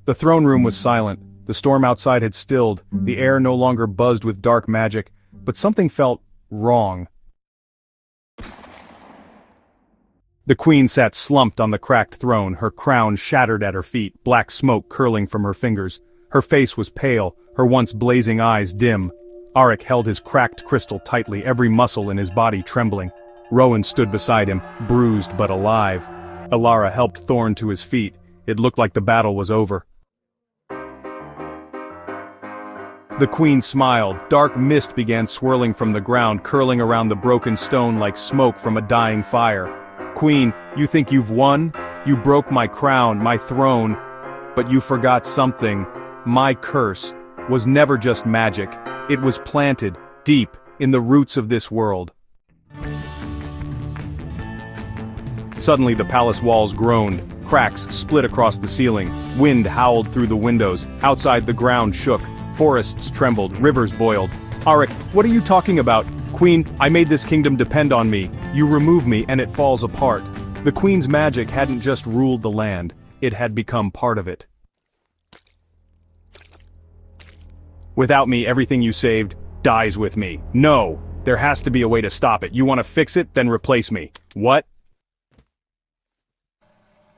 The throne room was silent. The storm outside had stilled. The air no longer buzzed with dark magic, but something felt wrong. The queen sat slumped on the cracked throne, her crown shattered at her feet, black smoke curling from her fingers. Her face was pale, her once blazing eyes dim. Arik held his cracked crystal tightly, every muscle in his body trembling. Rowan stood beside him, bruised but alive. Elara helped Thorn to his feet. It looked like the battle was over. The queen smiled. Dark mist began swirling from the ground, curling around the broken stone like smoke from a dying fire. Queen, you think you've won? You broke my crown, my throne. But you forgot something. My curse was never just magic. It was planted, deep, in the roots of this world. Suddenly the palace walls groaned. Cracks split across the ceiling. Wind howled through the windows. Outside the ground shook. Forests trembled. Rivers boiled. Arik, what are you talking about? Queen, I made this kingdom depend on me. You remove me and it falls apart. The queen's magic hadn't just ruled the land. It had become part of it. Without me, everything you saved dies with me. No! There has to be a way to stop it. You want to fix it? Then replace me. What?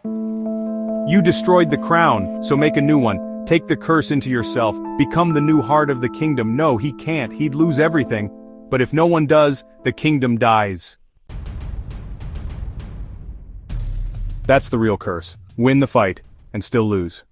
You destroyed the crown, so make a new one. Take the curse into yourself. Become the new heart of the kingdom. No, he can't. He'd lose everything. But if no one does, the kingdom dies. That's the real curse. Win the fight, and still lose.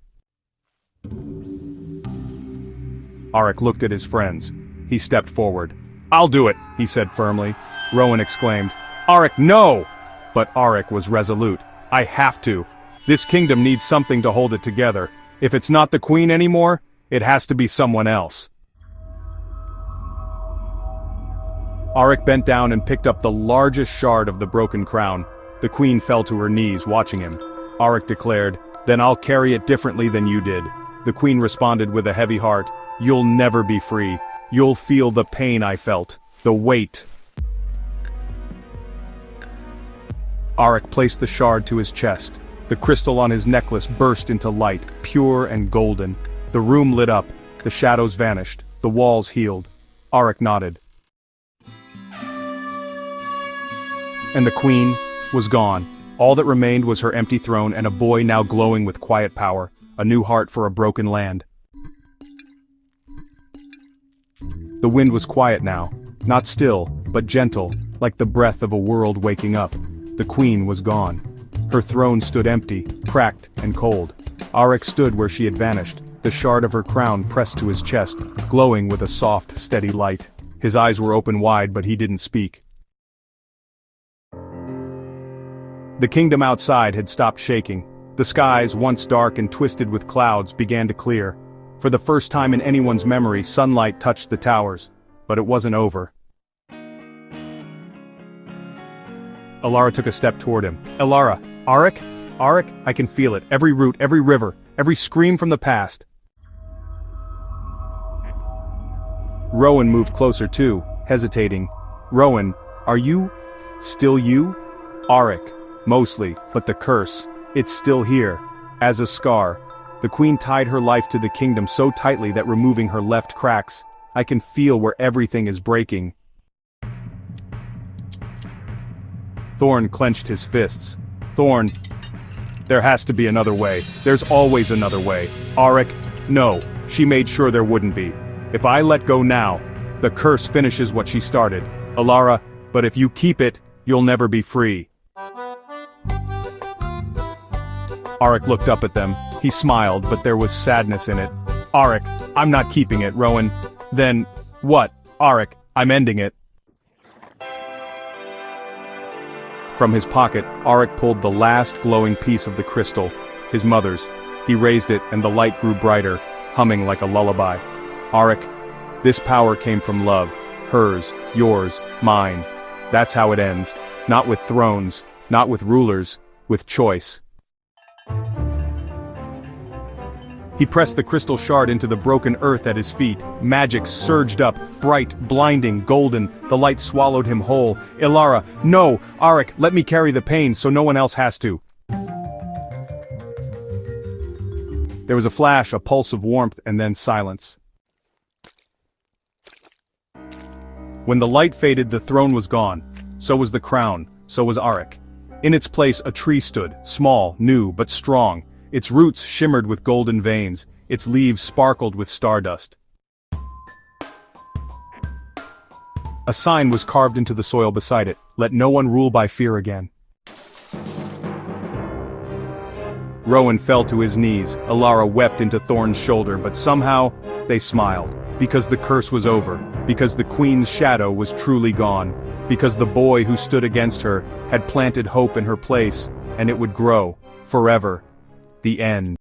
Arik looked at his friends. He stepped forward. I'll do it, he said firmly. Rowan exclaimed, Arik, no! But Arik was resolute. I have to. This kingdom needs something to hold it together. If it's not the queen anymore, it has to be someone else. Arik bent down and picked up the largest shard of the broken crown. The queen fell to her knees, watching him. Arik declared, Then I'll carry it differently than you did. The queen responded with a heavy heart, You'll never be free. You'll feel the pain I felt, the weight. Arik placed the shard to his chest. The crystal on his necklace burst into light, pure and golden. The room lit up, the shadows vanished, the walls healed. Arik nodded. And the queen was gone. All that remained was her empty throne and a boy now glowing with quiet power, a new heart for a broken land. The wind was quiet now, not still, but gentle, like the breath of a world waking up. The queen was gone. Her throne stood empty, cracked and cold. Arik stood where she had vanished, the shard of her crown pressed to his chest, glowing with a soft, steady light. His eyes were open wide, but he didn't speak. The kingdom outside had stopped shaking. The skies, once dark and twisted with clouds, began to clear. For the first time in anyone's memory, sunlight touched the towers. But it wasn't over. Elara took a step toward him. Elara, Arik? Arik, I can feel it. Every root, every river, every scream from the past. Rowan moved closer too, hesitating. Rowan, are you still you? Arik, mostly, but the curse, it's still here, as a scar. The queen tied her life to the kingdom so tightly that removing her left cracks. I can feel where everything is breaking. Thorn clenched his fists. Thorn, there has to be another way. There's always another way. Arik, no, she made sure there wouldn't be. If I let go now, the curse finishes what she started. Elara, but if you keep it, you'll never be free. Arik looked up at them. He smiled, but there was sadness in it. Arik, I'm not keeping it, Rowan. Then, what? Arik, I'm ending it. From his pocket, Arik pulled the last glowing piece of the crystal, his mother's. He raised it and the light grew brighter, humming like a lullaby. Arik, this power came from love. Hers, yours, mine. That's how it ends. Not with thrones, not with rulers, with choice. He pressed the crystal shard into the broken earth at his feet. Magic surged up, bright, blinding, golden. The light swallowed him whole. Elara, no! Arik, let me carry the pain so no one else has to. There was a flash, a pulse of warmth, and then silence. When the light faded, the throne was gone. So was the crown, so was Arik. In its place a tree stood, small, new, but strong. Its roots shimmered with golden veins, its leaves sparkled with stardust. A sign was carved into the soil beside it, "Let no one rule by fear again." Rowan fell to his knees, Alara wept into Thorn's shoulder, but somehow, they smiled. Because the curse was over, because the queen's shadow was truly gone, because the boy who stood against her had planted hope in her place, and it would grow, forever. The end.